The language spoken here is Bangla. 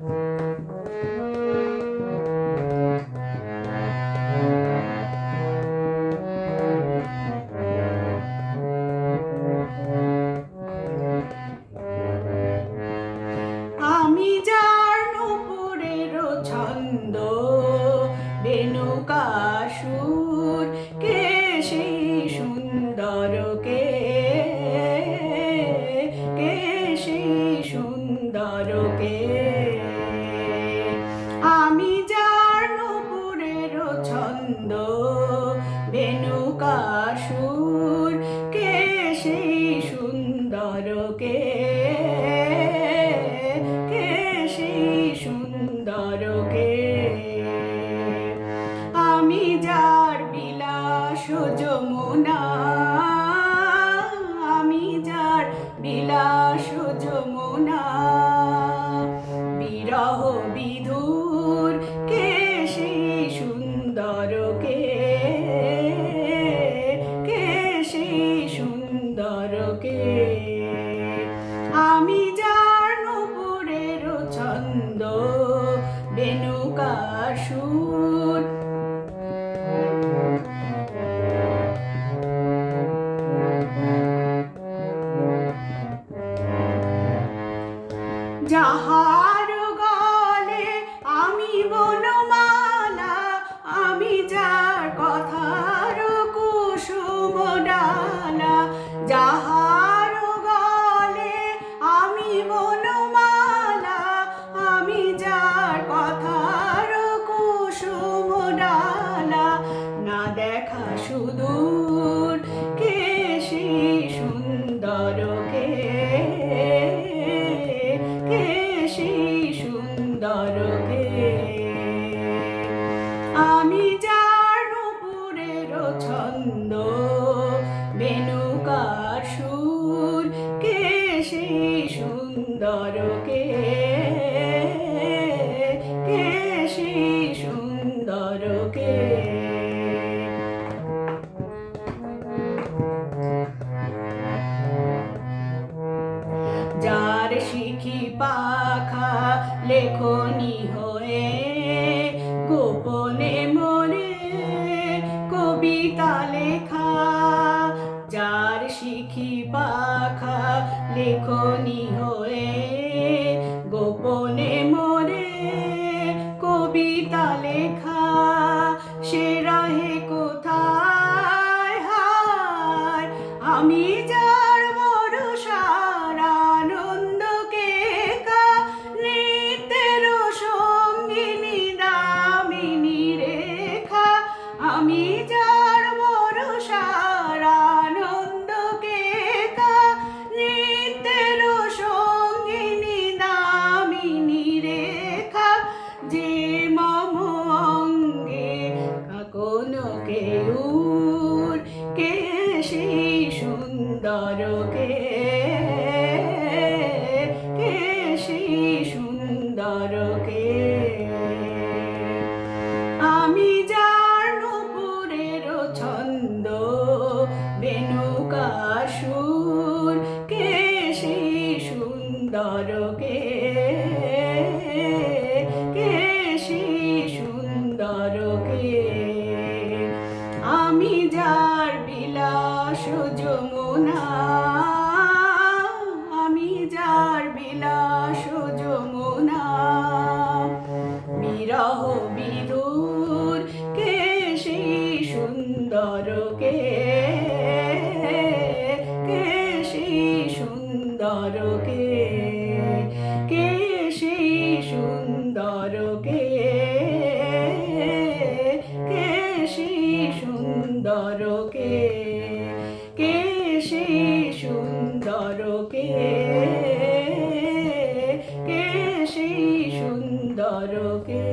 আমি যার নূপুরের ছন্দ বেণুকা সুর, কে সেই সুন্দর, কে সেই সুন্দর, কে আমি যার নূপুরের ছন্দ বেণুকা সুর, কে সেই সুন্দর, কে সুন্দর, কে আমি যার বিলাস যমুনা, আমি যার বিলাস যমুনা, বিরহ বিধুর, কে সেই সুন্দর, কে সেই সুন্দর, কে আমি যার নূপুরের ছন্দ বেণুকা সুর, যাহার গলে আমি বনমালা, আমি যার কথার কুসুম ডালা, যাহার গলে আমি বনমালা, আমি যার কথার কুসুম ডালা, না দেখা সুদূর, কে সেই সুন্দর, কে সেই সুন্দর, কে আমি যার নূপুরের ছন্দ বেণুকা সুর, কে সেই সুন্দর, কে সেই সুন্দর, কে যার শিখি পাখা লেখনি হয়ে গোপনে মনে কবিতা লেখা, যার শিখি পাখা লেখনি হয়ে গোপনে মনে কবিতা লেখা, সে রাহে কোথায় হায়, আমি যার ভরসার আনন্দকে কা নৃত্যের সঙ্গিনী দামিনী রেখা, আমি যার ভরসার আনন্দকে কা নৃত্যের সঙ্গিনী দামিনী রেখা, যে মম অঙ্গে কোনো কেউর, কে সেই সুন্দর, কে সেই সুন্দর, কে আমি যার নূপুরের ছন্দ বেণুকা সুর, কে সেই সুন্দর, কে সেই সুন্দর, কে আমি যার বিলাস যমুনা, আমি যার বিলাস যমুনা, বিরহ বিধুর, কে সেই সুন্দর, কে সেই সুন্দর, কে সেই সুন্দর, কে সেই সুন্দর, কে সেই সুন্দর, কে সেই সুন্দর, কে